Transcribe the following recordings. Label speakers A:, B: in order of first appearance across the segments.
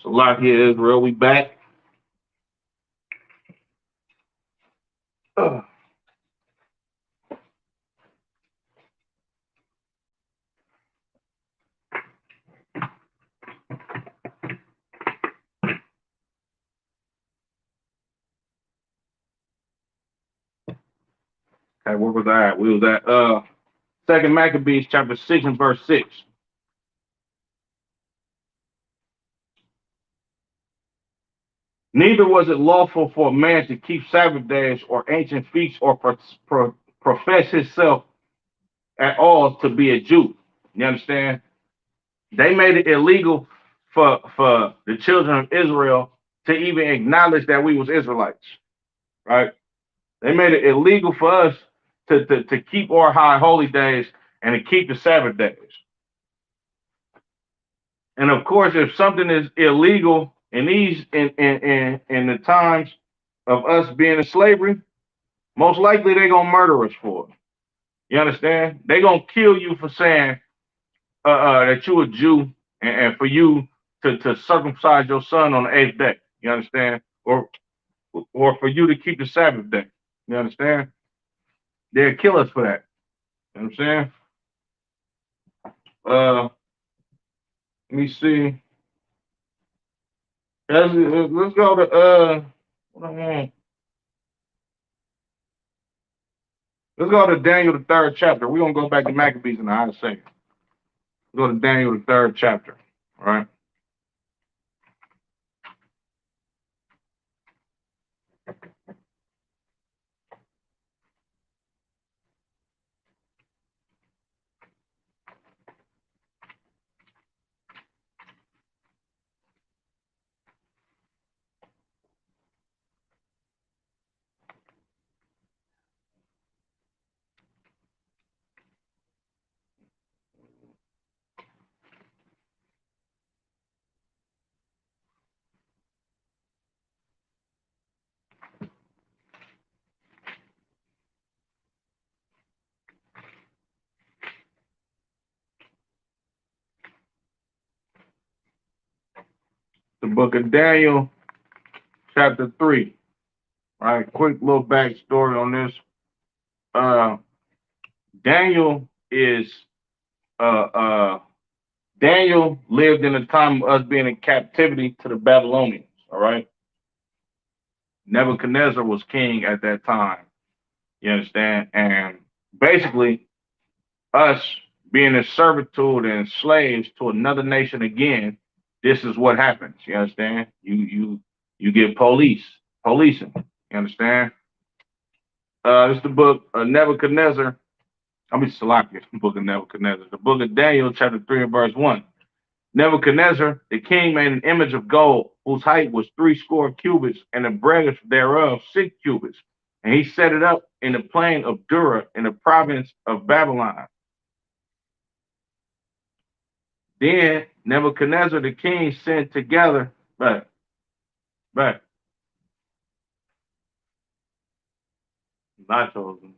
A: Salakia Israel, we back. Ugh. Okay, where was I at? We was at Second Maccabees chapter 6 and verse 6. Neither was it lawful for a man to keep Sabbath days or ancient feasts or profess himself at all to be a Jew. You understand? They made it illegal for the children of Israel to even acknowledge that we was Israelites, right? They made it illegal for us to keep our high holy days and to keep the Sabbath days. And of course, if something is illegal in in the times of us being in slavery, most likely they're gonna murder us for it. You understand? They're gonna kill you for saying that you a Jew and for you to circumcise your son on the eighth day. You understand? Or for you to keep the Sabbath day. You understand? They'll kill us for that. You know what I'm saying? Let me see. Let's go to what I want. Let's go to Daniel the third chapter. We're gonna go back to Maccabees in a hot second. Go to Daniel the third chapter. All right. The book of Daniel, chapter 3. All right, quick little backstory on this. Uh Daniel is uh uh Daniel lived in a time of us being in captivity to the Babylonians. All right. Nebuchadnezzar was king at that time. You understand? And basically, us being in servitude and slaves to another nation again, this is what happens. You understand? You get policing. You understand? This is the book of Nebuchadnezzar. I mean Salakia, the book of Nebuchadnezzar. The book of Daniel, chapter 3 and verse 1. Nebuchadnezzar, the king, made an image of gold, whose height was 60 cubits, and the breadth thereof 6 cubits. And he set it up in the plain of Dura, in the province of Babylon. Then Nebuchadnezzar the king sent together, but not chosen.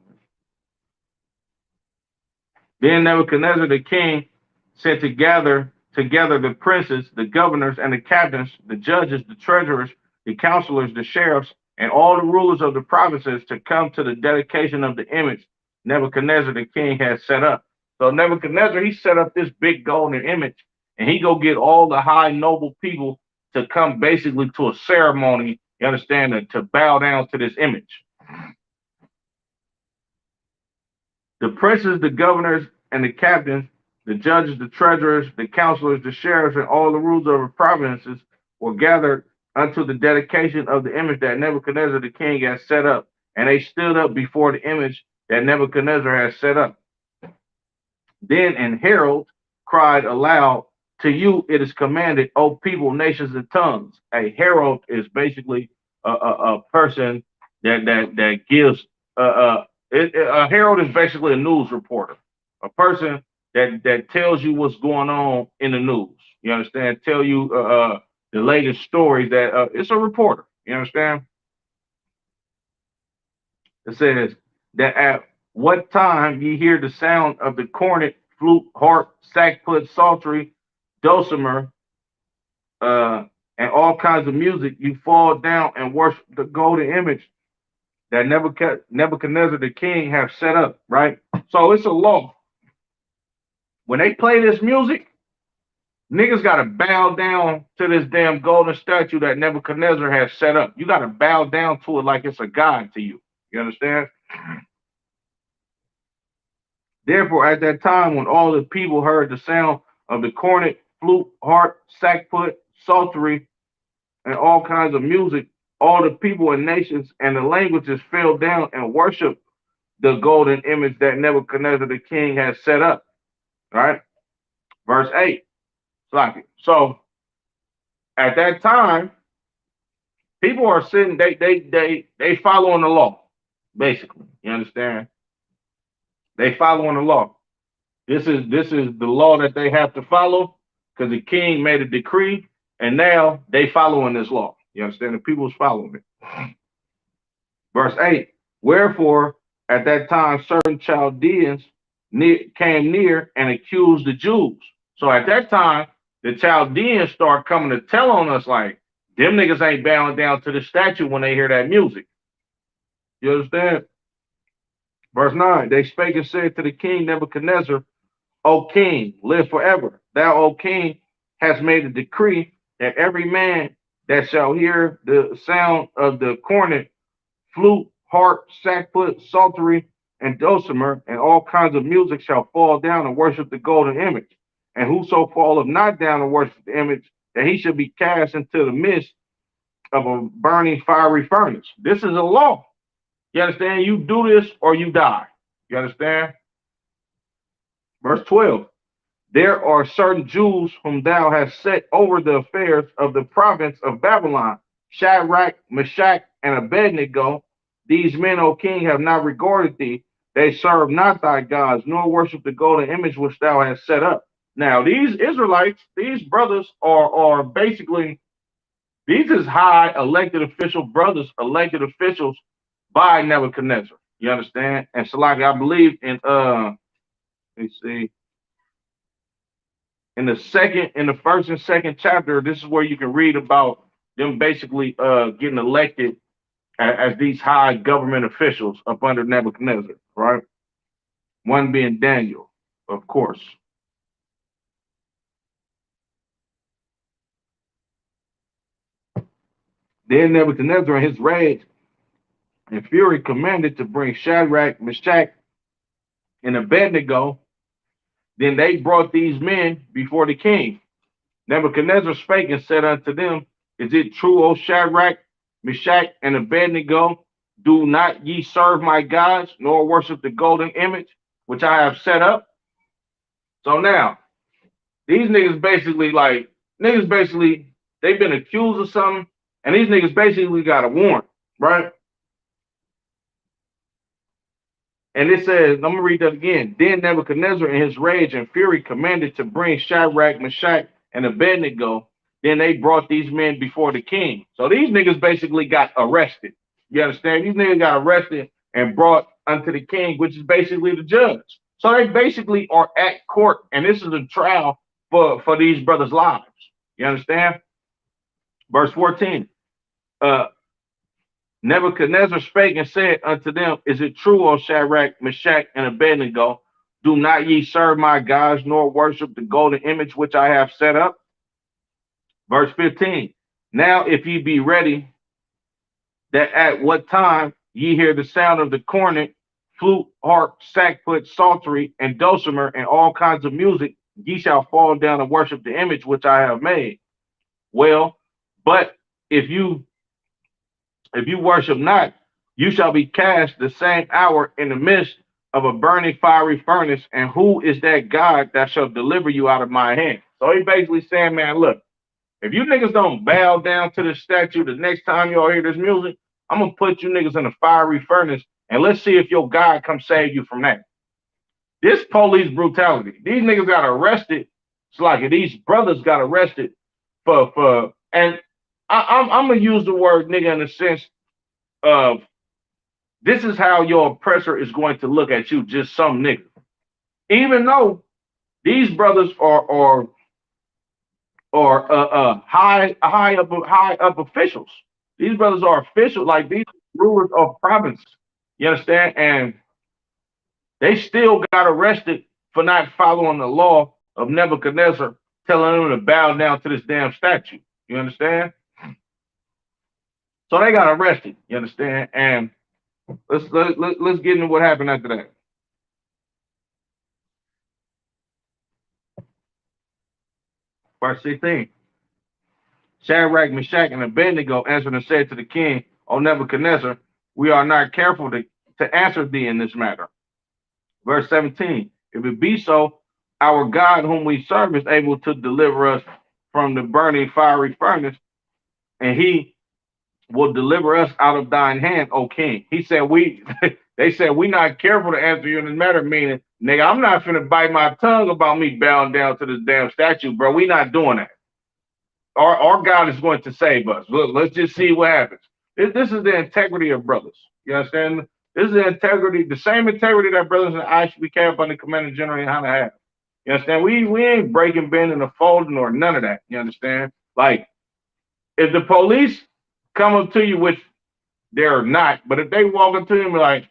A: Then Nebuchadnezzar the king sent together the princes, the governors, and the captains, the judges, the treasurers, the counselors, the sheriffs, and all the rulers of the provinces to come to the dedication of the image Nebuchadnezzar the king had set up. So Nebuchadnezzar, he set up this big golden image, and he go get all the high noble people to come basically to a ceremony, you understand, to bow down to this image. The princes, the governors, and the captains, the judges, the treasurers, the counselors, the sheriffs, and all the rulers of the provinces were gathered unto the dedication of the image that Nebuchadnezzar the king had set up. And they stood up before the image that Nebuchadnezzar had set up. Then an herald cried aloud, "To you it is commanded, O people, nations, and tongues." A herald is basically a person that gives a herald is basically a news reporter, a person that tells you what's going on in the news. You understand? Tell you the latest stories. That it's a reporter. You understand? It says that at what time ye hear the sound of the cornet, flute, harp, sackbut, psaltery, dulcimer, and all kinds of music, you fall down and worship the golden image that Nebuchadnezzar the king have set up, right? So it's a law. When they play this music, niggas gotta bow down to this damn golden statue that Nebuchadnezzar has set up. You gotta bow down to it like it's a god to you. You understand? Therefore, at that time, when all the people heard the sound of the cornet, flute, harp, sackbut, psaltery, and all kinds of music, all the people and nations and the languages fell down and worshiped the golden image that Nebuchadnezzar the king has set up. Right? Verse 8. So at that time, people are sitting, they following the law, basically. You understand? They following the law. This is the law that they have to follow because the king made a decree, and now they following this law. You understand? The people's following it. Verse 8. Wherefore, at that time, certain Chaldeans came near and accused the Jews. So at that time, the Chaldeans start coming to tell on us like, them niggas ain't bowing down to the statue when they hear that music. You understand? Verse 9. They spake and said to the king Nebuchadnezzar, O king, live forever. Thou, O king, hast made a decree that every man that shall hear the sound of the cornet, flute, harp, sackbut, psaltery, and dulcimer, and all kinds of music shall fall down and worship the golden image. And whoso falleth not down and worship the image, that he should be cast into the midst of a burning fiery furnace. This is a law. You understand? You do this or you die. You understand? Verse 12. There are certain Jews whom thou hast set over the affairs of the province of Babylon, Shadrach, Meshach, and Abednego. These men, O king, have not regarded thee. They serve not thy gods, nor worship the golden image which thou hast set up. Now, these Israelites, these brothers are basically, these is high elected official brothers, elected officials by Nebuchadnezzar. You understand? And so, like, I believe in, let me see, in the first and second chapter, this is where you can read about them basically getting elected as these high government officials up under Nebuchadnezzar, right? One being Daniel, of course. Then Nebuchadnezzar, in his rage and fury, commanded to bring Shadrach, Meshach, and Abednego. Then they brought these men before the king. Nebuchadnezzar spake and said unto them, Is it true, O Shadrach, Meshach, and Abednego? Do not ye serve my gods, nor worship the golden image which I have set up? So now, these niggas basically, they've been accused of something, and these niggas basically got a warrant, right? And it says, I'm going to read that again. Then Nebuchadnezzar, in his rage and fury, commanded to bring Shadrach, Meshach, and Abednego. Then they brought these men before the king. So these niggas basically got arrested. You understand? These niggas got arrested and brought unto the king, which is basically the judge. So they basically are at court, and this is a trial for these brothers' lives. You understand? Verse 14. Nebuchadnezzar spake and said unto them, Is it true, O Shadrach, Meshach, and Abednego? Do not ye serve my gods, nor worship the golden image which I have set up? Verse 15. Now if ye be ready, that at what time ye hear the sound of the cornet, flute, harp, sackbut, psaltery, and dulcimer, and all kinds of music, ye shall fall down and worship the image which I have made. Well, but if you worship not, you shall be cast the same hour in the midst of a burning fiery furnace. And who is that God that shall deliver you out of my hand? So he basically saying, man, look, if you niggas don't bow down to the statue the next time y'all hear this music, I'm going to put you niggas in a fiery furnace, and let's see if your God come save you from that. This police brutality. These niggas got arrested. It's like these brothers got arrested and I'm going to use the word nigga in the sense of this is how your oppressor is going to look at you, just some nigga. Even though these brothers are or high up officials. These brothers are officials, like these rulers of province. You understand? And they still got arrested for not following the law of Nebuchadnezzar, telling them to bow down to this damn statue. You understand? So they got arrested. You understand? And let's get into what happened after that. Verse 16. Shadrach, Meshach, and Abednego answered and said to the king, O Nebuchadnezzar, we are not careful to answer thee in this matter. Verse 17. If it be so, our God whom we serve is able to deliver us from the burning fiery furnace, and he will deliver us out of thine hand, O king. He said, they said, we not careful to answer you in this matter, meaning, nigga, I'm not finna bite my tongue about me bowing down to this damn statue, bro. We not doing that. Our God is going to save us. Look, let's just see what happens. This is the integrity of brothers. You understand? This is the integrity, the same integrity that brothers and I should be careful under Commander General and how to have. You understand? We ain't breaking, bending, or folding or none of that. You understand? Like, if the police come up to you, which they're not, but if they walk up to you and be like,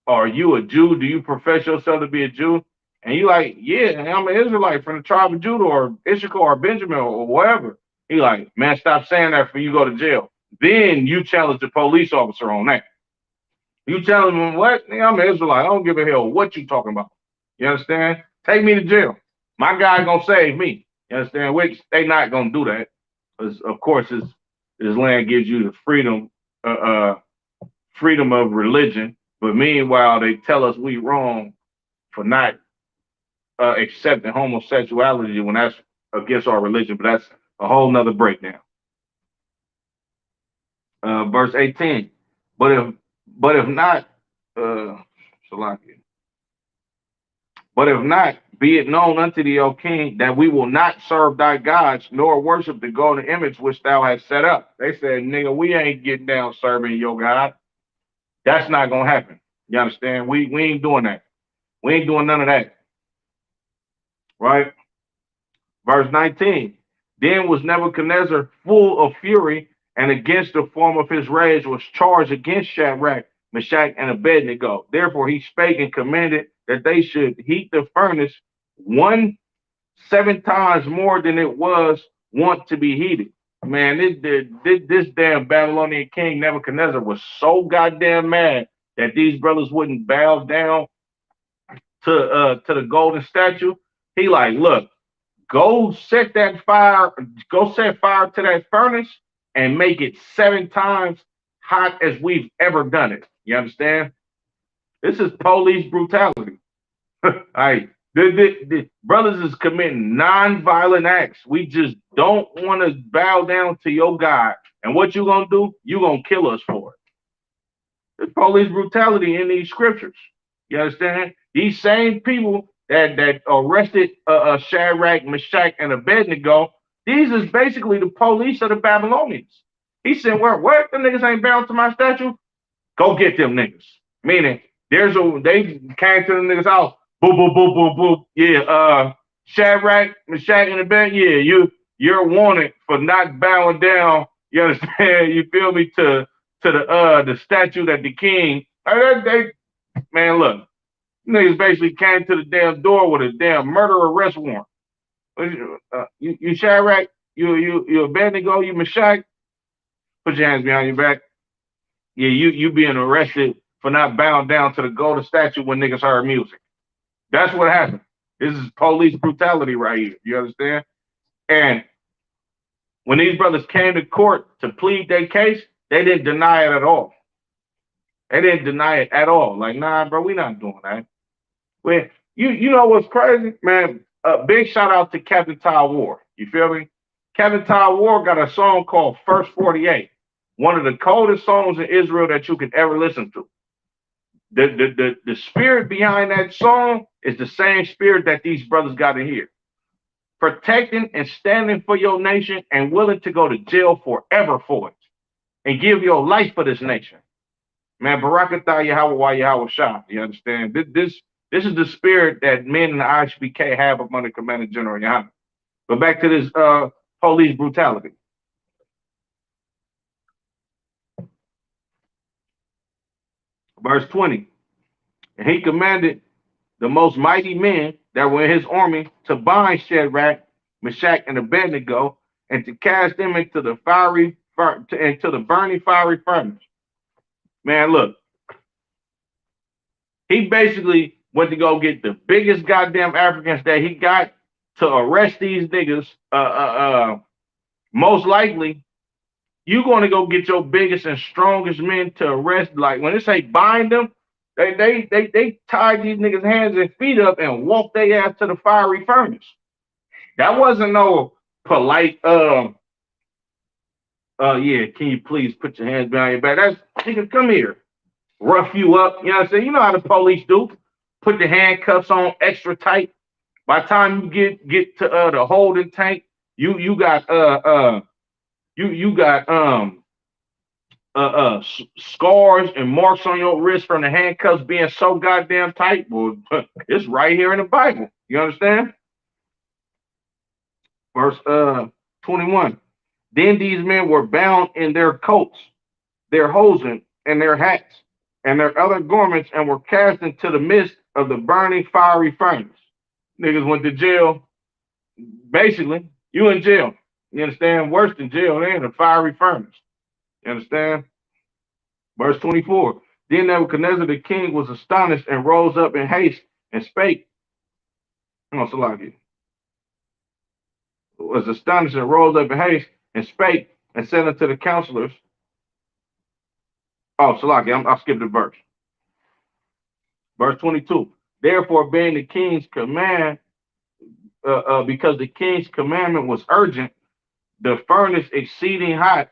A: are you a Jew? Do you profess yourself to be a Jew? And you like, yeah, I'm an Israelite from the tribe of Judah or Issachar or Benjamin or whatever. He like, man, stop saying that before you go to jail. Then you challenge the police officer on that. You telling them what? I'm an Israelite. I don't give a hell what you talking about. You understand? Take me to jail. My God gonna save me. You understand? Which they not gonna do that. Because of course this land gives you the freedom of religion. But meanwhile, they tell us we wrong for not accepting homosexuality when that's against our religion. But that's a whole nother breakdown. Verse 18. But if not, uh, but if not, be it known unto thee, O king, that we will not serve thy gods, nor worship the golden image which thou hast set up. They said, nigga, we ain't getting down serving your God. That's not gonna happen. You understand? We ain't doing that. We ain't doing none of that. Right? Verse 19. Then was Nebuchadnezzar full of fury, and against the form of his rage was charged against Shadrach, Meshach, and Abednego. Therefore he spake and commanded that they should heat the furnace 7 times more than it was wont to be heated. Man, this damn Babylonian king Nebuchadnezzar was so goddamn mad that these brothers wouldn't bow down to the golden statue. He like, look, go set fire to that furnace and make it 7 times hot as we've ever done it. You understand? This is police brutality. The brothers is committing non-violent acts. We just don't want to bow down to your God. And what you gonna do? You gonna kill us for it. There's police brutality in these scriptures. You understand? These same people that arrested Shadrach, Meshach, and Abednego, these is basically the police of the Babylonians. He said, what? The niggas ain't bound to my statue? Go get them niggas. Meaning, they came to the niggas' house. Boop, boop, boop, boop, boop. Yeah, Shadrach, Meshach, and Abednego, yeah, you're wanted for not bowing down, you understand? You feel me, to the statue that the king, man, look, niggas basically came to the damn door with a damn murder arrest warrant. You Shadrach, you Abednego, you Meshach, put your hands behind your back. Yeah, you being arrested for not bowing down to the golden statue when niggas heard music. That's what happened. This is police brutality right here. You understand? And when these brothers came to court to plead their case, they didn't deny it at all. They didn't deny it at all. Like, nah, bro, we not doing that. Well, you know what's crazy, man? Big shout out to Captain Ty Ward. You feel me? Captain Ty Ward got a song called First 48, one of the coldest songs in Israel that you could ever listen to. The spirit behind that song is the same spirit that these brothers got in here. Protecting and standing for your nation and willing to go to jail forever for it and give your life for this nation. Man, Barakatah Yahweh Yahweh Shah. You understand? This is the spirit that men in the IHBK have up under Commander General Yohana. But back to this police brutality. Verse 20. And he commanded the most mighty men that were in his army to bind Shadrach, Meshach, and Abednego, and to cast them into the into the burning fiery furnace. Man, look, he basically went to go get the biggest goddamn Africans that he got to arrest these niggas. Most likely, you're going to go get your biggest and strongest men to arrest. Like when they say bind them, they tied these niggas' hands and feet up and walked their ass to the fiery furnace. That wasn't no polite. Yeah, can you please put your hands behind your back? That's nigga, come here, rough you up. You know what I'm saying? You know how the police do. Put the handcuffs on extra tight. By the time you get to the holding tank, you got you got scars and marks on your wrist from the handcuffs being so goddamn tight. Well, it's right here in the Bible. You understand? Verse 21. Then these men were bound in their coats, their hosen, and their hats, and their other garments, and were cast into the midst of the burning fiery furnace. Niggas went to jail. Basically, you in jail. You understand? Worse than jail, they in a fiery furnace. You understand? Verse 24. Then Nebuchadnezzar the king was astonished and rose up in haste and spake. No, Salaki. Was astonished and rose up in haste and spake and said unto the counselors. Oh, Salaki, I skipped a verse. Verse 22. Therefore, being the king's command, because the king's commandment was urgent, the furnace exceeding hot,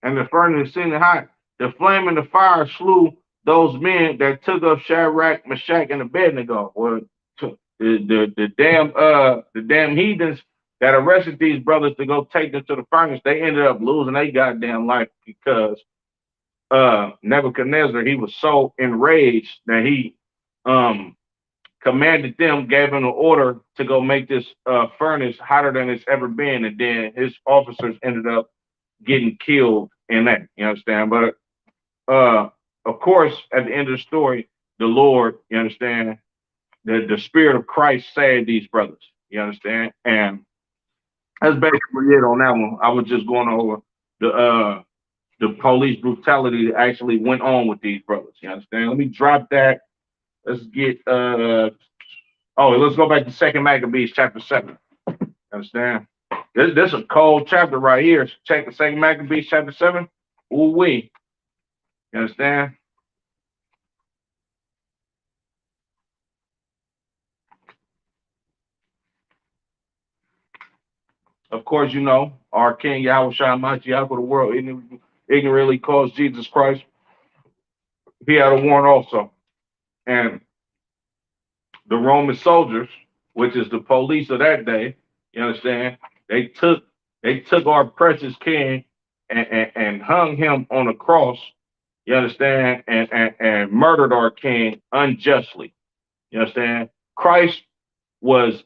A: and the furnace exceeding hot, the flame and the fire slew those men that took up Shadrach, Meshach, and Abednego. Well, the damn heathens that arrested these brothers to go take them to the furnace, they ended up losing their goddamn life because Nebuchadnezzar, he was so enraged that he commanded them, gave them an order to go make this furnace hotter than it's ever been, and then his officers ended up getting killed in that. You understand? But of course, at the end of the story, the Lord, you understand, the Spirit of Christ saved these brothers. You understand? And that's basically it on that one. I was just going over the police brutality that actually went on with these brothers. You understand? Let me drop that. Let's get let's go back to Second Maccabees chapter 7. Understand? This is a cold chapter right here. Check the Second Maccabees chapter 7. Ooh wee. You understand? Of course, you know, our King Yahweh Shai Mashiach for the world ignorantly calls Jesus Christ. He had a warrant also. And the Roman soldiers, which is the police of that day, you understand, they took our precious king and hung him on a cross, you understand, and murdered our king unjustly. You understand? Christ was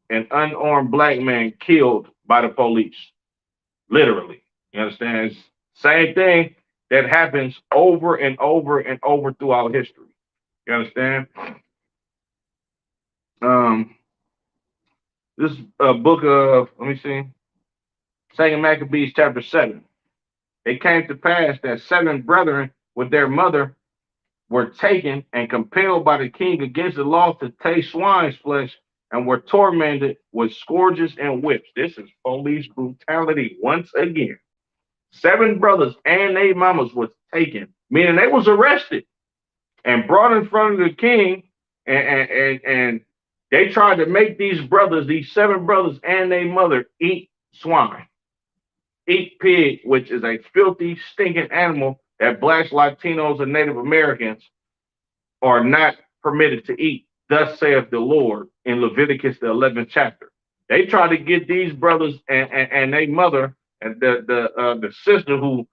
A: an unarmed black man killed by the police. Literally. You understand? Same thing that happens over and over and over throughout history. You understand? This book of, let me see, Second Maccabees chapter 7. It came to pass that 7 brethren with their mother were taken and compelled by the king against the law to taste swine's flesh and were tormented with scourges and whips. This is police brutality once again. 7 brothers and their mamas was taken, meaning they was arrested and brought in front of the king, and they tried to make these brothers, these 7 brothers and their mother, eat swine, eat pig, which is a filthy, stinking animal that blacks, Latinos, and Native Americans are not permitted to eat. Thus saith the Lord in Leviticus, the 11th chapter. They tried to get these brothers and their mother and the sister who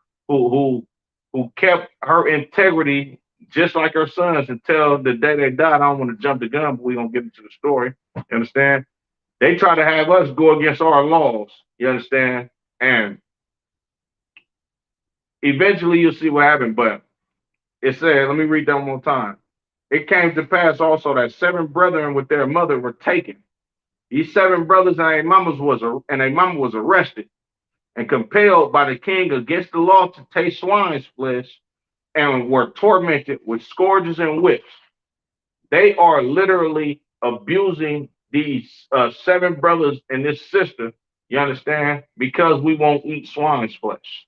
A: kept her integrity just like her sons until the day they died. I don't want to jump the gun, but we're gonna get into the story. You understand? They try to have us go against our laws. You understand? And eventually you'll see what happened. But it said, let me read that one more time. It came to pass also that 7 brethren with their mother were taken. These 7 brothers and a mama was arrested and compelled by the king against the law to taste swine's flesh and were tormented with scourges and whips. They are literally abusing these 7 brothers and this sister, you understand, because we won't eat swine's flesh.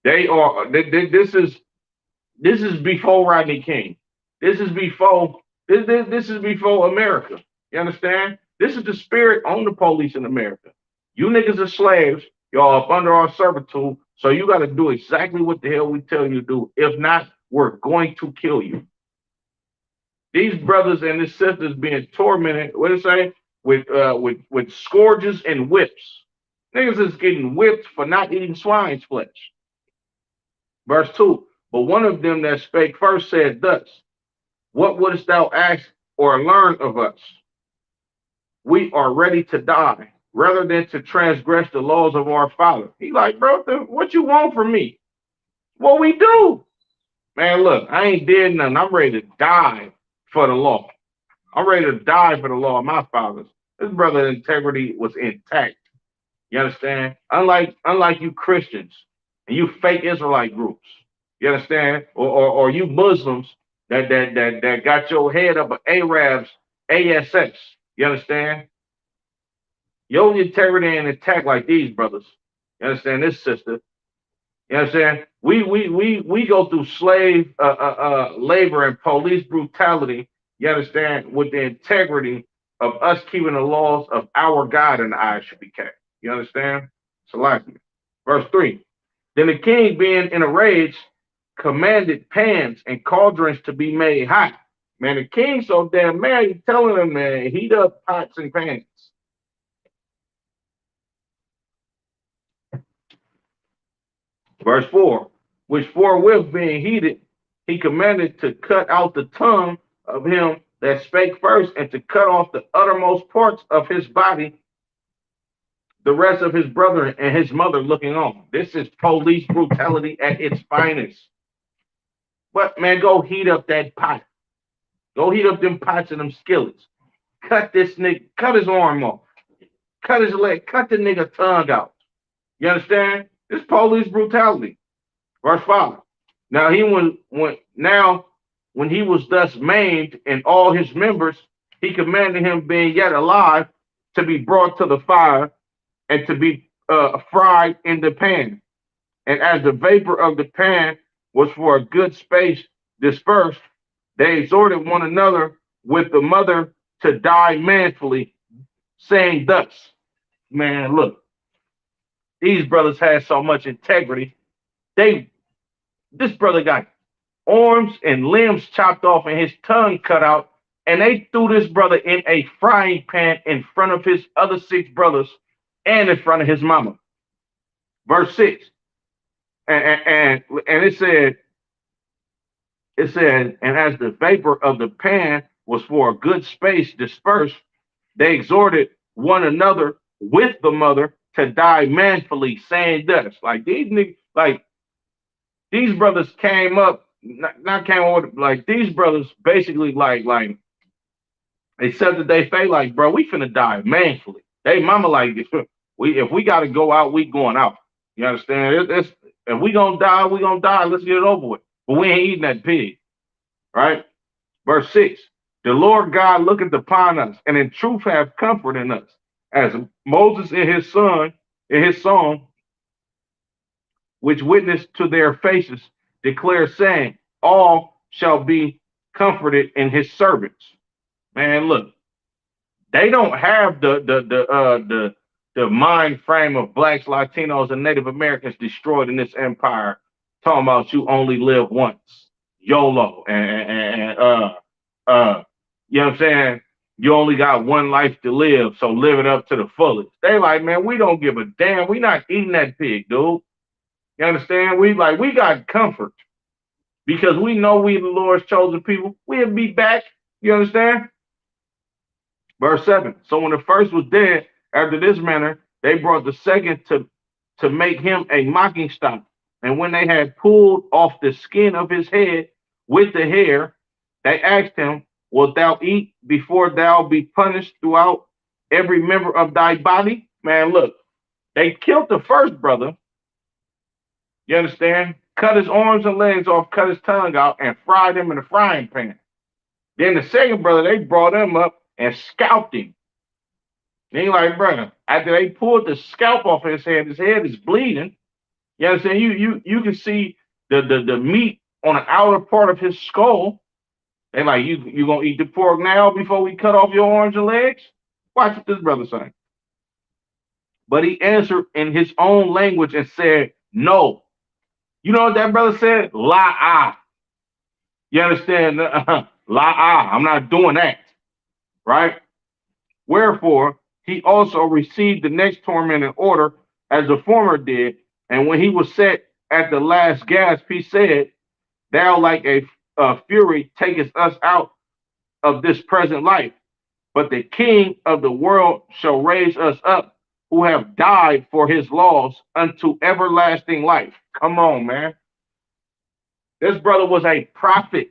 A: They are, this is before Rodney King. This is before, this is before America. You understand? This is the spirit on the police in America. You niggas are slaves. Y'all up under our servitude. So you got to do exactly what the hell we tell you to do. If not, we're going to kill you. These brothers and these sisters being tormented, what did it say? With scourges and whips. Niggas is getting whipped for not eating swine's flesh. Verse 2. But one of them that spake first said thus, what wouldst thou ask or learn of us? We are ready to die rather than to transgress the laws of our father. He like, bro, what you want from me? What we do? Man, look, I ain't did nothing. I'm ready to die for the law. I'm ready to die for the law of my fathers. This brother's integrity was intact. You understand? Unlike you Christians and you fake Israelite groups. You understand? Or you Muslims that got your head up of Arabs, ASS. You understand? Your integrity ain't intact like these brothers. You understand? This sister. You understand? We go through slave labor and police brutality. You understand? With the integrity of us keeping the laws of our God and I should be kept. You understand? Salaki. Verse 3. Then the king, being in a rage, commanded pans and cauldrons to be made hot. Man, the king so damn mad, he's telling them, man, heat up pots and pans. Verse 4, which forthwith being heated, he commanded to cut out the tongue of him that spake first, and to cut off the uttermost parts of his body, the rest of his brother and his mother looking on. This is police brutality at its finest. But man, go heat up that pot. Go heat up them pots and them skillets. Cut this nigga, cut his arm off, cut his leg, cut the nigga tongue out. You understand? This police brutality. Verse 5. Now when he was thus maimed and all his members, he commanded him, being yet alive, to be brought to the fire and to be fried in the pan. And as the vapor of the pan was for a good space dispersed, they exhorted one another with the mother to die manfully, saying thus, man, look, these brothers had so much integrity. This brother got arms and limbs chopped off and his tongue cut out, and they threw this brother in a frying pan in front of his other 6 brothers and in front of his mama. Verse 6. And it said, and as the vapor of the pan was for a good space dispersed, they exhorted one another with the mother to die manfully, saying thus, like these niggas, like these brothers came up, not came over, like these brothers basically like they said that they felt like, bro, we finna die manfully. They mama like, if we gotta go out, we going out. You understand? If we gonna die, we gonna die. Let's get it over with. But we ain't eating that pig, right? Verse 6. The Lord God looketh upon us, and in truth have comfort in us, as Moses in his song, which witnessed to their faces, declares, saying, all shall be comforted in his servants. Man, look, they don't have the mind frame of blacks, Latinos, and Native Americans destroyed in this empire, talking about you only live once, YOLO, and you know what I'm saying? You only got one life to live, so live it up to the fullest. They like, man, we don't give a damn. We not eating that pig, dude. You understand? We got comfort because we know we the Lord's chosen people. We'll be back. You understand? Verse 7. So when the first was dead, after this manner, they brought the second to make him a mocking stock. And when they had pulled off the skin of his head with the hair, they asked him, wilt thou eat before thou be punished throughout every member of thy body? Man, look, they killed the first brother, you understand? Cut his arms and legs off, cut his tongue out, and fried him in a frying pan. Then the second brother, they brought him up and scalped him. And he like, brother, after they pulled the scalp off his head is bleeding. You understand? You can see the meat on the outer part of his skull. They like, you gonna eat the pork now before we cut off your arms and legs? Watch what this brother say. But he answered in his own language and said, no. You know what that brother said? La. You understand? La. I'm not doing that. Right? Wherefore, he also received the next torment in order as the former did. And when he was set at the last gasp, he said, thou like a fury takest us out of this present life. But the King of the world shall raise us up, who have died for his laws unto everlasting life. Come on, man. This brother was a prophet.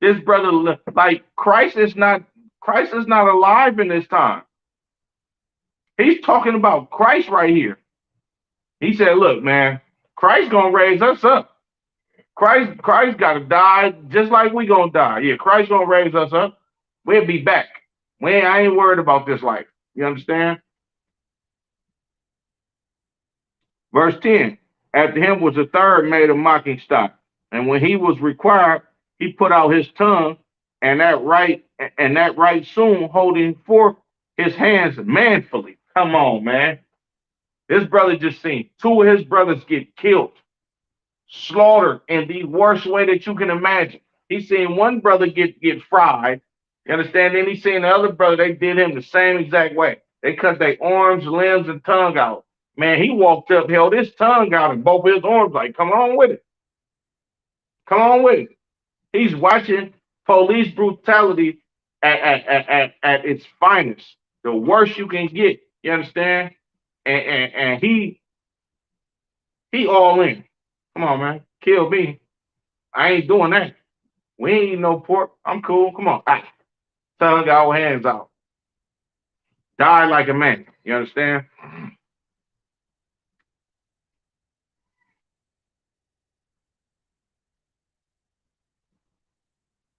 A: This brother, like Christ is not alive in this time. He's talking about Christ right here. He said, look, man, Christ gonna raise us up. Christ gotta die just like we gonna die. Yeah, Christ gonna raise us up. We'll be back. I ain't worried about this life. You understand? Verse 10. After him was a third made a mocking stock. And when he was required, he put out his tongue, and that right soon holding forth his hands manfully. Come on, man. This brother just seen two of his brothers get killed, slaughtered in the worst way that you can imagine. He seen one brother get fried. You understand? Then he seen the other brother, they did him the same exact way. They cut their arms, limbs, and tongue out. Man, he walked up, held his tongue out, and both his arms like, come on with it. Come on with it. He's watching police brutality at its finest, the worst you can get. You understand? And he all in. Come on, man. Kill me. I ain't doing that. We ain't eating no pork. I'm cool. Come on. Ah. Tongue out, hands out. Die like a man. You understand?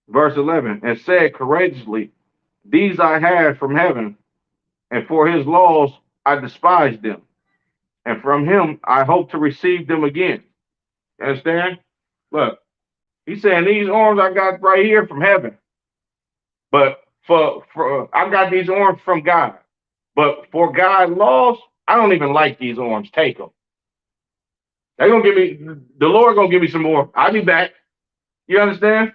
A: Verse 11, and said courageously, these I had from heaven, and for his laws I despised them. And from him I hope to receive them again. You understand? Look, he's saying these arms I got right here from heaven. But for I got these arms from God. But for God's laws, I don't even like these arms. Take them. They're gonna give me the Lord gonna give me some more. I'll be back. You understand?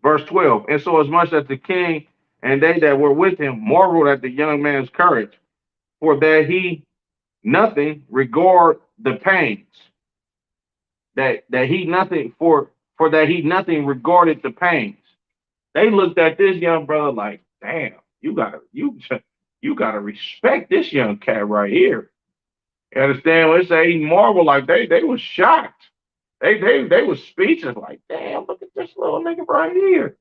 A: Verse 12. And so as much as the king and they that were with him marveled at the young man's courage, for that he nothing regard the pains. That he nothing for that he nothing regarded the pains. They looked at this young brother like, damn, you gotta respect this young cat right here. You understand? When they say he marveled, like they was shocked. They was speechless, like, damn, look at this little nigga right here.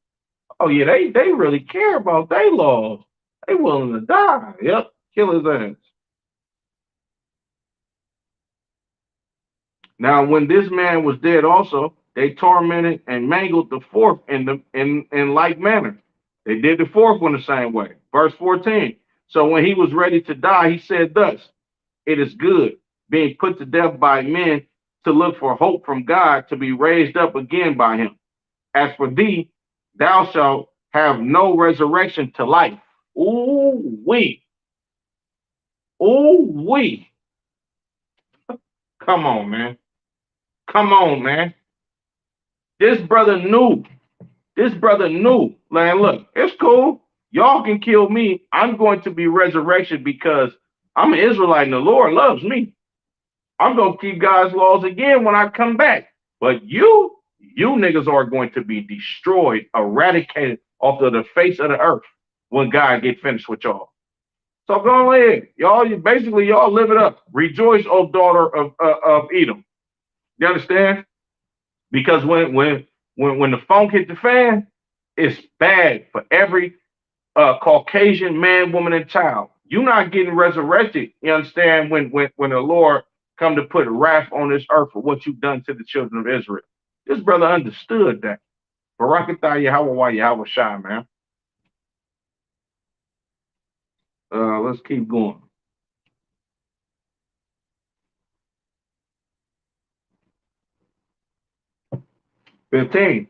A: Oh yeah, they really care about their laws. They willing to die. Yep, kill his ass. Now, when this man was dead, also they tormented and mangled the fourth in like manner. They did the fourth one the same way. Verse 14. So when he was ready to die, he said thus, it is good, being put to death by men, to look for hope from God, to be raised up again by him. As for thee, thou shalt have no resurrection to life. Ooh, we. Ooh, we. Come on, man. Come on, man. This brother knew. This brother knew. Man, look, it's cool. Y'all can kill me. I'm going to be resurrection because I'm an Israelite and the Lord loves me. I'm going to keep God's laws again when I come back. But you you niggas are going to be destroyed, eradicated off of the face of the earth when God get finished with y'all. So go ahead, y'all. Y'all live it up. Rejoice, O daughter of Edom. You understand? Because when the funk hit the fan, it's bad for every Caucasian man, woman, and child. You're not getting resurrected. You understand? When the Lord come to put wrath on this earth for what you've done to the children of Israel. This brother understood that. Barakatah Yahweh Yahweh Shai, man. Let's keep going. 15.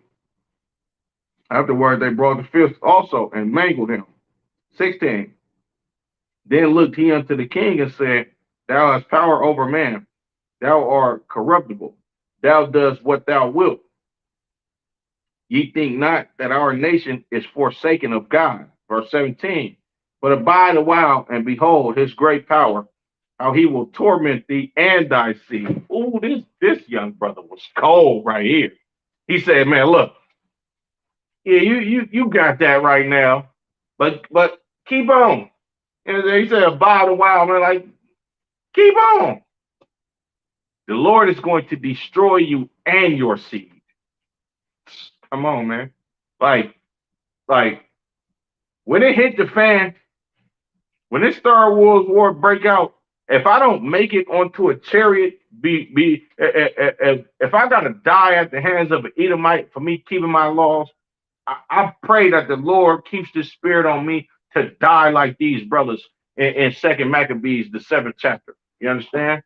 A: Afterward, they brought the fifth also and mangled him. 16. Then looked he unto the king and said, Thou hast power over man. Thou art corruptible. Thou doest what thou wilt. Ye think not that our nation is forsaken of God. Verse 17. But abide a while and behold his great power, how he will torment thee and thy seed. Ooh, this young brother was cold right here. He said, man, look, yeah, you got that right now, but keep on. And he said, abide a while, man, like, keep on. The Lord is going to destroy you and your seed. Come on, man. Like, when it hit the fan, when this Star Wars war break out, if I don't make it onto a chariot, if I gotta die at the hands of an Edomite for me keeping my laws, I pray that the Lord keeps this spirit on me to die like these brothers in Second Maccabees, the 7th chapter. You understand?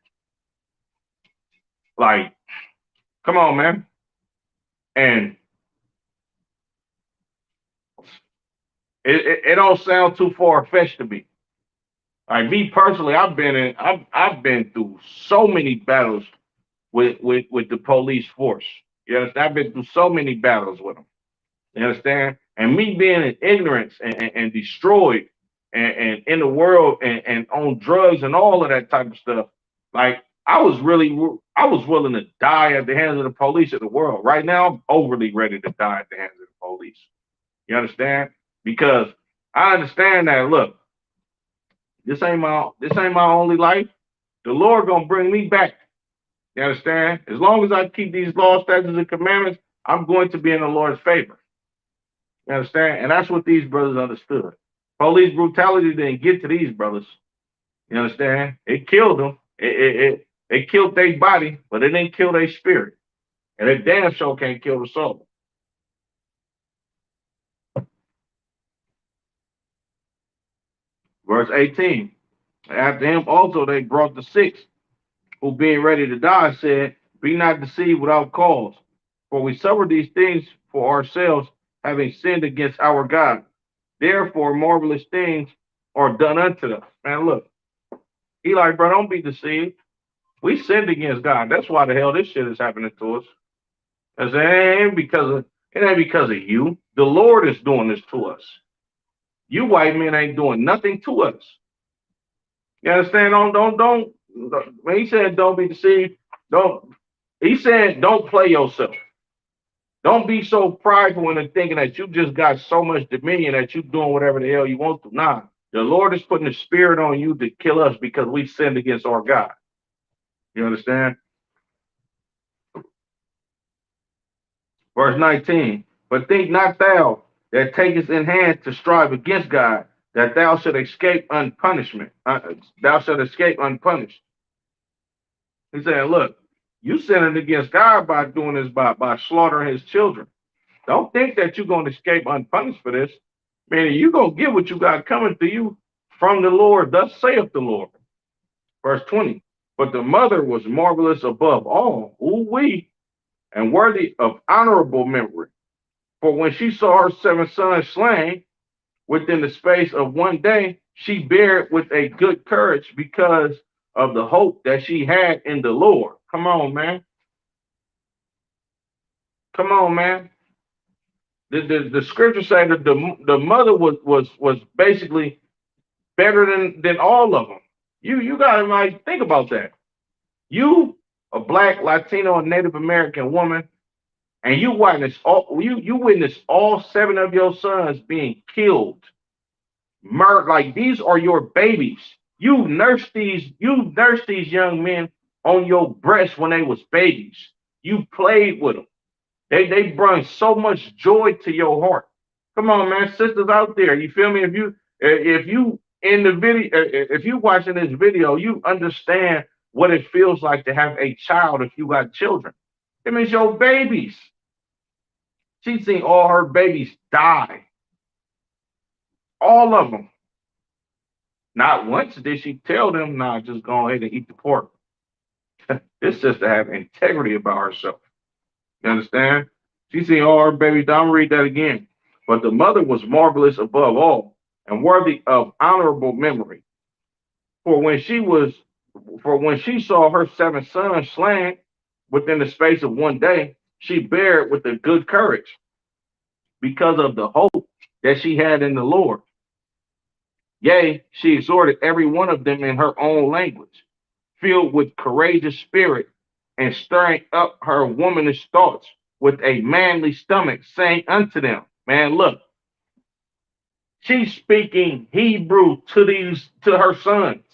A: Like, come on, man. And it don't sound too far fetched to me. Like me personally, I've been through so many battles with the police force. You understand? I've been through so many battles with them. You understand? And me being in ignorance and destroyed and in the world and on drugs and all of that type of stuff. Like I was willing to die at the hands of the police of the world. Right now, I'm overly ready to die at the hands of the police. You understand? Because I understand that. Look, this ain't my only life. The Lord gonna bring me back. You understand? As long as I keep these laws, statutes, and commandments, I'm going to be in the Lord's favor. You understand? And that's what these brothers understood. Police brutality didn't get to these brothers. You understand? It killed them. It killed their body, but it didn't kill their spirit. And it damn sure can't kill the soul. Verse 18. After him also they brought the sixth, who being ready to die said, Be not deceived without cause, for we suffer these things for ourselves, having sinned against our God. Therefore, marvelous things are done unto us. Man, look, he like, bro, don't be deceived. We sinned against God. That's why the hell this shit is happening to us. Because it ain't because of you. The Lord is doing this to us. You white men ain't doing nothing to us. You understand? Don't. When he said don't be deceived, don't. He said don't play yourself. Don't be so prideful into thinking that you just got so much dominion that you doing whatever the hell you want to. Nah, the Lord is putting the spirit on you to kill us because we sinned against our God. You understand? Verse 19. But think not thou that takest in hand to strive against God, that thou should escape unpunishment. Thou should escape unpunished. He said, look, you sinning against God by doing this, by slaughtering his children. Don't think that you're going to escape unpunished for this. Man, you're going to get what you got coming to you from the Lord. Thus saith the Lord. Verse 20. But the mother was marvelous above all, ooh-wee, and worthy of honorable memory. For when she saw her 7 sons slain within the space of one day, she bare it with a good courage because of the hope that she had in the Lord. Come on, man. Come on, man. The scripture say that the mother was basically better than all of them. You gotta like think about that. You, a black, Latino, and Native American woman, and you witness all seven of your sons being killed, murdered. Like these are your babies. You nursed these young men on your breast when they was babies. You played with them. They bring so much joy to your heart. Come on, man, sisters out there, you feel me? If you in the video, if you watching this video, you understand what it feels like to have a child if you got children. It means your babies. She's seen all her babies die, all of them. Not once did she tell them, "Nah, just go ahead and eat the pork." This sister have integrity about herself. You understand? She seen all her babies die. I'm read that again. But the mother was marvelous above all and worthy of honorable memory. For when she was, for when she saw her seven sons slain within the space of one day, she bare it with a good courage because of the hope that she had in the Lord. Yea, she exhorted every one of them in her own language, filled with courageous spirit, and stirring up her womanish thoughts with a manly stomach, saying unto them, man, look, she's speaking Hebrew to her sons.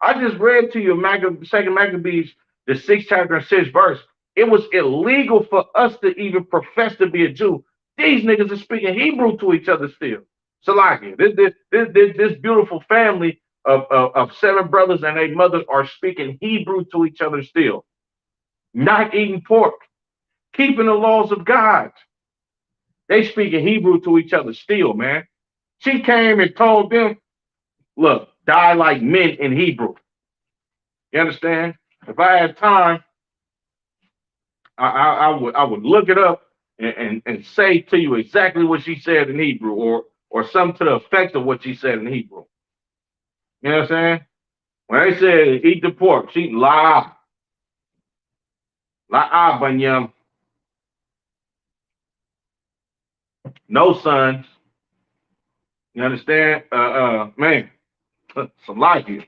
A: I just read to you Second Maccabees, the sixth chapter and sixth verse. It was illegal for us to even profess to be a Jew. These niggas are speaking Hebrew to each other still. Salakia, this beautiful family of seven brothers and eight mothers are speaking Hebrew to each other still. Not eating pork, keeping the laws of God. They speaking Hebrew to each other still, man. She came and told them, look, die like men in Hebrew. You understand? If I had time, I would look it up and say to you exactly what she said in Hebrew, or something to the effect of what she said in Hebrew. You know what I'm saying? When they said eat the pork, she la banyam, no sons. You understand? Man, some life here.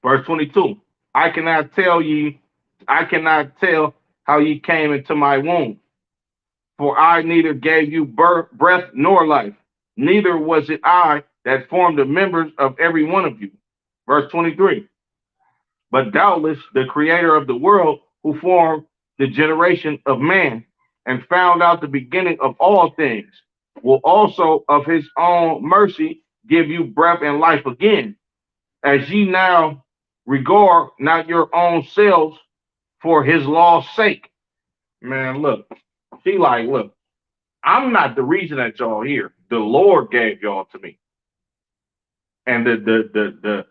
A: Verse 22. I cannot tell how ye came into my womb, for I neither gave you breath nor life, neither was it I that formed the members of every one of you. Verse 23. But doubtless the creator of the world, who formed the generation of man and found out the beginning of all things, will also of his own mercy give you breath and life again, as ye now regard not your own selves for his law's sake. Man, look, she like, look, I'm not the reason that y'all here. The Lord gave y'all to me. And the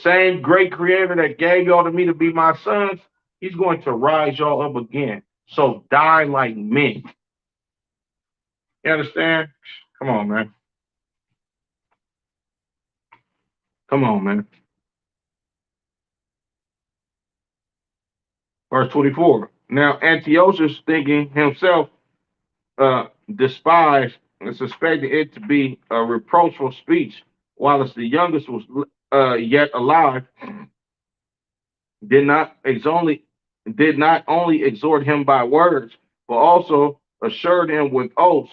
A: same great creator that gave y'all to me to be my sons, he's going to rise y'all up again. So die like men. You understand? Come on, man. Come on, man. Verse 24. Now Antiochus, thinking himself despised and suspected it to be a reproachful speech, whilst the youngest was yet alive, did not ex- only did not only exhort him by words, but also assured him with oaths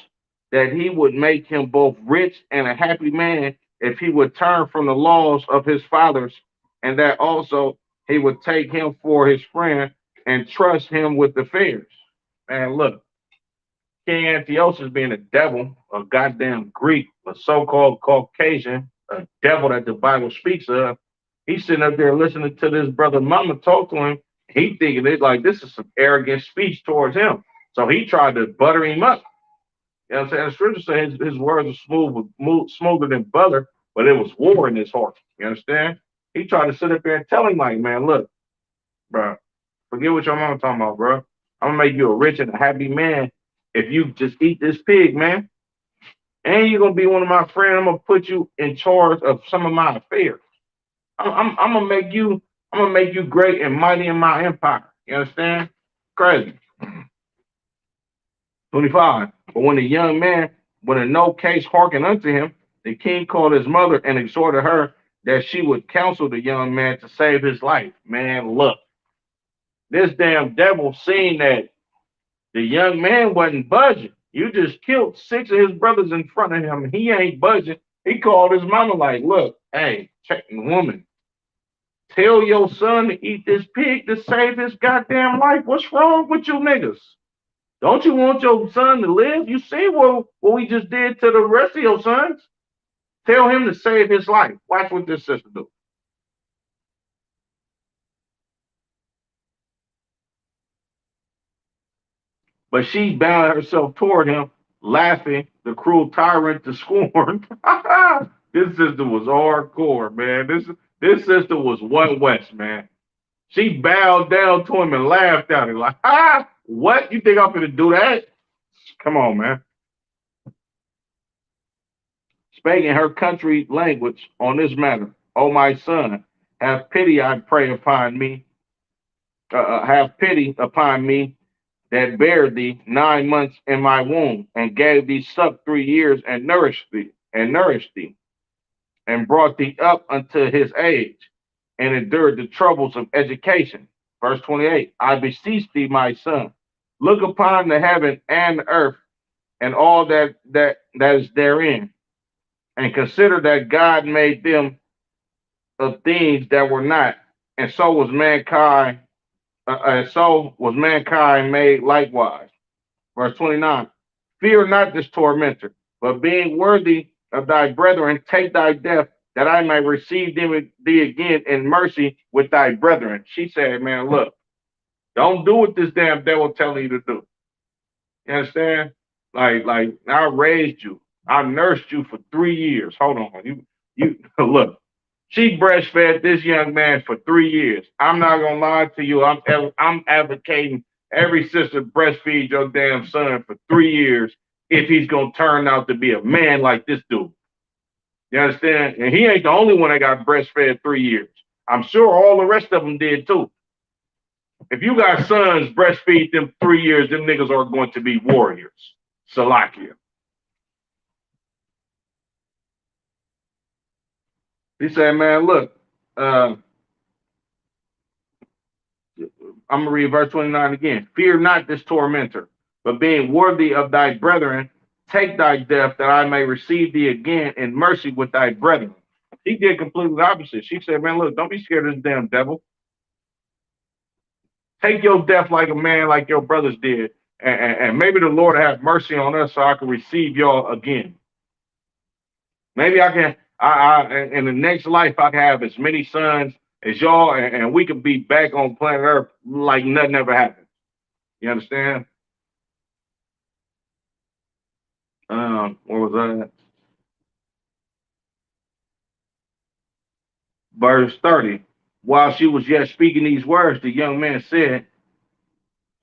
A: that he would make him both rich and a happy man if he would turn from the laws of his fathers, and that also he would take him for his friend and trust him with affairs. And look, King Antiochus being a devil, a goddamn Greek, a so-called Caucasian, a devil that the Bible speaks of, he's sitting up there listening to this brother Mama talk to him. He thinking it like this is some arrogant speech towards him. So he tried to butter him up. You know what I'm saying? The scripture says his words are smoother than butter, but it was war in his heart. You understand? He tried to sit up there and tell him like, man, look, bro, forget what your mama talking about, bro. I'm gonna make you a rich and a happy man if you just eat this pig, man. And you're gonna be one of my friends. I'm gonna put you in charge of some of my affairs. I'm gonna make you. I'm gonna make you great and mighty in my empire. You understand? Crazy. 25. But when the young man would in no case hearken unto him, the king called his mother and exhorted her that she would counsel the young man to save his life. Man, look. This damn devil seen that the young man wasn't budging. You just killed six of his brothers in front of him. He ain't budging. He called his mama like, look, hey, check the woman. Tell your son to eat this pig to save his goddamn life. What's wrong with you niggas? Don't you want your son to live? You see what we just did to the rest of your sons? Tell him to save his life. Watch what this sister do. But she bound herself toward him, laughing, the cruel tyrant to scorn. This sister was hardcore, man. This sister was one West, man. She bowed down to him and laughed at him like, what? You think I'm gonna do that? Come on, man. Spake in her country language on this matter. O my son, have pity, I pray, upon me. Have pity upon me that bare thee 9 months in my womb, and gave thee suck 3 years, and nourished thee, and brought thee up unto his age, and endured the troubles of education. Verse 28, I beseech thee, my son, look upon the heaven and the earth, and all that is therein, and consider that God made them of things that were not, and so was mankind made likewise. Verse 29, fear not this tormentor, but being worthy of thy brethren, take thy death, that I may receive thee again in mercy with thy brethren. She said, man, look, don't do what this damn devil telling you to do. You understand? Like I raised you. I nursed you for 3 years. Hold on. You look. She breastfed this young man for 3 years. I'm not gonna lie to you. I'm advocating every sister breastfeed your damn son for 3 years if he's gonna turn out to be a man like this dude. You understand? And he ain't the only one that got breastfed 3 years. I'm sure all the rest of them did too. If you got sons, breastfeed them 3 years, them niggas are going to be warriors. Salakia. He said, man, look, I'm gonna read verse 29 again. Fear not this tormentor, but being worthy of thy brethren, take thy death that I may receive thee again in mercy with thy brethren. She did completely the opposite. She said, man, look, don't be scared of this damn devil. Take your death like a man, like your brothers did, and maybe the Lord have mercy on us so I can receive y'all again. Maybe I can, in the next life, I can have as many sons as y'all, and we could be back on planet Earth like nothing ever happened. You understand? What was that? Verse 30. While she was yet speaking these words, the young man said,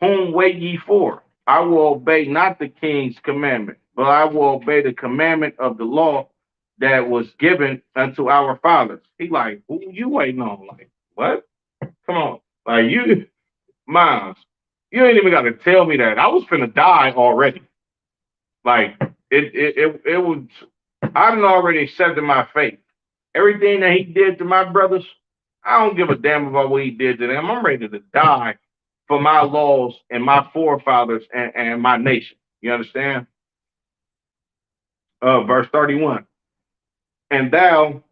A: whom wait ye for? I will obey not the king's commandment, but I will obey the commandment of the law that was given unto our fathers. He like, who you waiting on? Like, what? Come on. Like you, Miles, you ain't even got to tell me that. I was finna die already. Like it was. I done already accepted my fate. Everything that he did to my brothers, I don't give a damn about what he did to them. I'm ready to die for my laws and my forefathers and my nation. You understand? Verse 31. And thou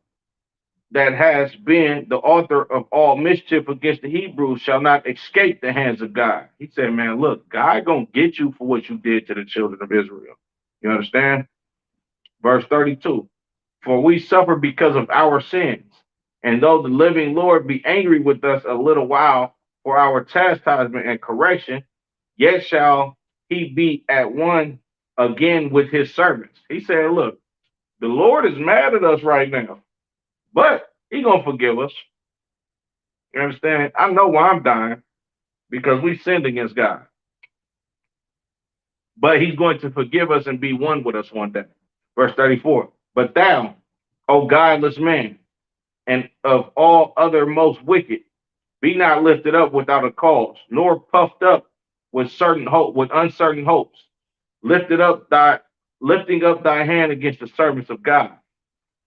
A: that has been the author of all mischief against the Hebrews shall not escape the hands of God. He said, man, look, God gonna get you for what you did to the children of Israel. You understand? Verse 32. For we suffer because of our sins. And though the living Lord be angry with us a little while for our chastisement and correction, yet shall he be at one again with his servants. He said, look, the Lord is mad at us right now, but he gonna forgive us. You understand? I know why I'm dying, because we sinned against God. But he's going to forgive us and be one with us one day. Verse 34. But thou, O godless man, and of all other most wicked, be not lifted up without a cause, nor puffed up with uncertain hopes, lifted up thy lifting up thy hand against the servants of God.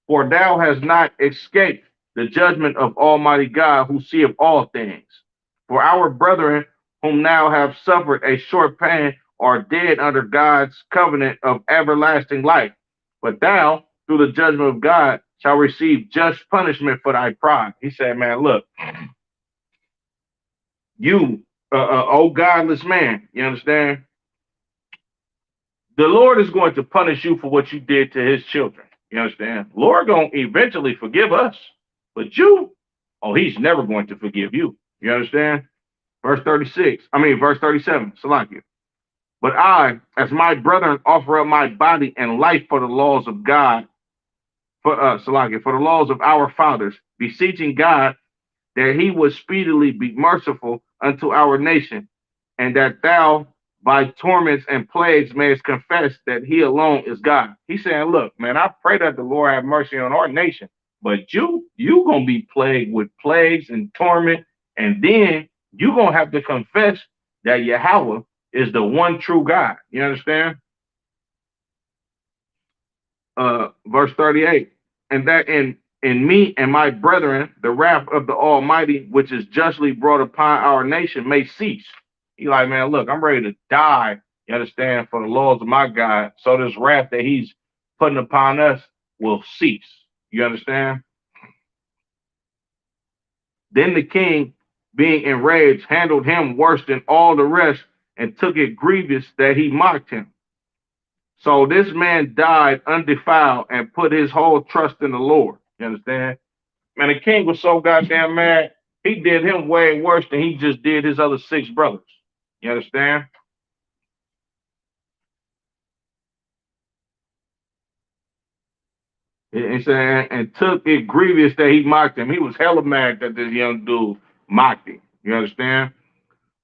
A: For thou hast not escaped the judgment of Almighty God, who seeth all things. For our brethren, whom now have suffered a short pain, are dead under God's covenant of everlasting life. But thou, through the judgment of God, shall receive just punishment for thy pride. He said, man, look, you, oh godless man, you understand? The Lord is going to punish you for what you did to his children. You understand? Lord going to eventually forgive us. But you, oh, he's never going to forgive you. You understand? Verse 37, Salakia. But I, as my brethren, offer up my body and life for the laws of God, Salakia, for the laws of our fathers, beseeching God that he would speedily be merciful unto our nation, and that thou by torments and plagues mayest confess that he alone is God. He's saying, look, man, I pray that the Lord have mercy on our nation, but you gonna be plagued with plagues and torment, and then you gonna have to confess that Yahweh is the one true God. You understand? Verse 38, and that in me and my brethren, the wrath of the Almighty, which is justly brought upon our nation, may cease. He like, man, look, I'm ready to die, you understand, for the laws of my God, so this wrath that he's putting upon us will cease. You understand? Then the king, being enraged, handled him worse than all the rest, and took it grievous that he mocked him. So this man died undefiled and put his whole trust in the Lord. You understand? Man, the king was so goddamn mad, he did him way worse than he just did his other six brothers. You understand? He said, and took it grievous that he mocked him. He was hella mad that this young dude mocked him. You understand?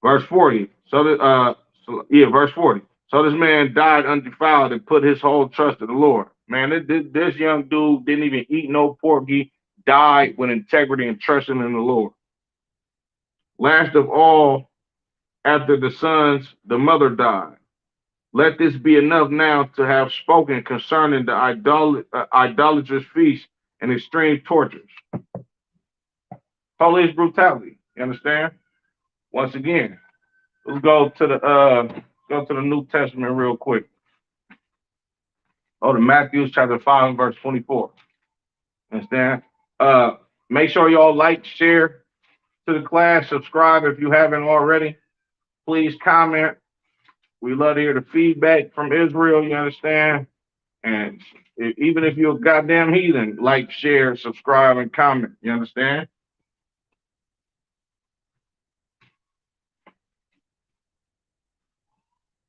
A: Verse 40. Verse 40. So this man died undefiled and put his whole trust in the Lord. Man, this young dude didn't even eat no pork. He died with integrity and trusting in the Lord. Last of all, after the sons, the mother died. Let this be enough now to have spoken concerning the idolatrous feast and extreme tortures. Police brutality. You understand? Once again, let's go to the New Testament real quick. Go to Matthew chapter 5 and verse 24. Understand? Make sure y'all like, share to the class, subscribe if you haven't already. Please comment. We love to hear the feedback from Israel, you understand? And even if you're a goddamn heathen, like, share, subscribe, and comment. You understand?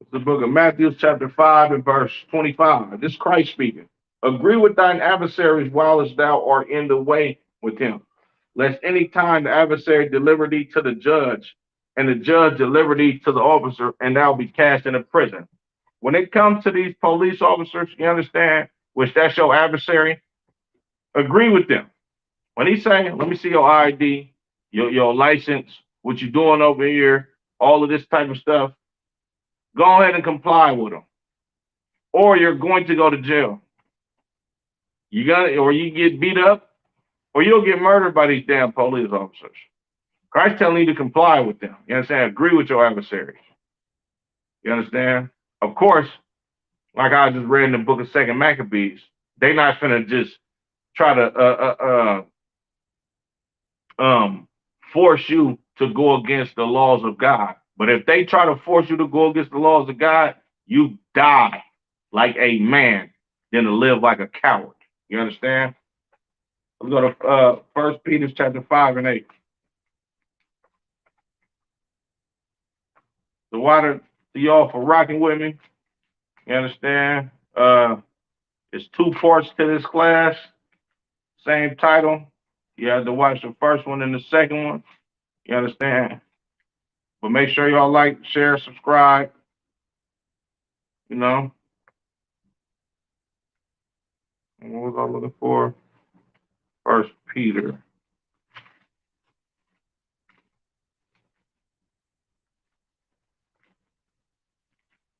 A: It's the book of Matthew, chapter 5, and verse 25. This is Christ speaking. Agree with thine adversaries while as thou art in the way with him, lest any time the adversary deliver thee to the judge, and the judge deliver thee to the officer, and thou be cast into prison. When it comes to these police officers, you understand, which that's your adversary, agree with them. When he's saying, let me see your ID, your license, what you doing over here, all of this type of stuff, go ahead and comply with them. Or you're going to go to jail. Or you get beat up, or you'll get murdered by these damn police officers. Christ telling you to comply with them. You understand? Agree with your adversaries. You understand? Of course, like I just read in the book of Second Maccabees, they not finna just try to force you to go against the laws of God. But if they try to force you to go against the laws of God, you die like a man than to live like a coward. You understand? Let's go to 1 Peter chapter 5 and 8. The water to y'all for rocking with me. You understand? It's two parts to this class. Same title. You have to watch the first one and the second one. You understand? But make sure y'all like, share, subscribe. You know. And what was I looking for? First Peter.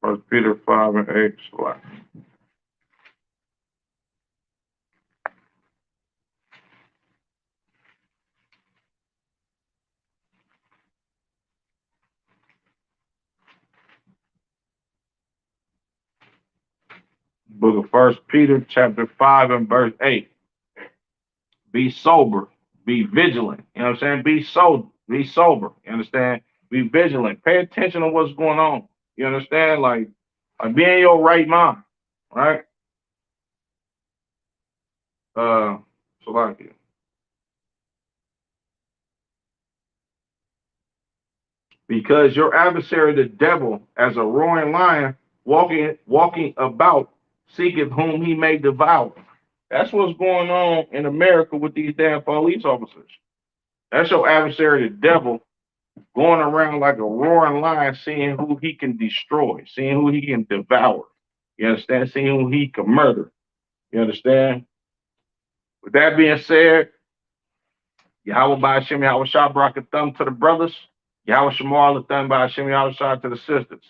A: First Peter 5 and 8. book of First Peter, chapter 5 and verse 8. Be sober, be vigilant. You know what I'm saying? Be sober. You understand? Be vigilant. Pay attention to what's going on. You understand? Like be in your right mind, right? So like it. Because your adversary, the devil, as a roaring lion, walking about, seeketh whom he may devour. That's what's going on in America with these damn police officers. That's your adversary, the devil, going around like a roaring lion, seeing who he can destroy, seeing who he can devour. You understand? Seeing who he can murder. You understand? With that being said, Yahweh Ba'Shem Yahweh Shah brought a thumb to the brothers. Yahweh Shemal the thumb Ba'Shem Yahweh Shah to the sisters.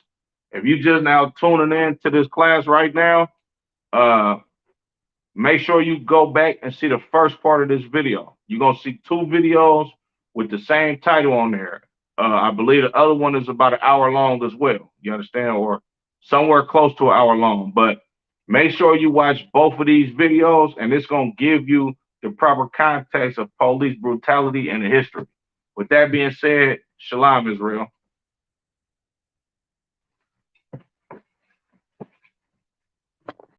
A: If you just now tuning in to this class right now, uh, make sure you go back and see the first part of this video. You're going to see two videos with the same title on there. I believe the other one is about an hour long as well. You understand? Or somewhere close to an hour long. But make sure you watch both of these videos, and it's going to give you the proper context of police brutality and the history. With that being said, Shalom, Israel.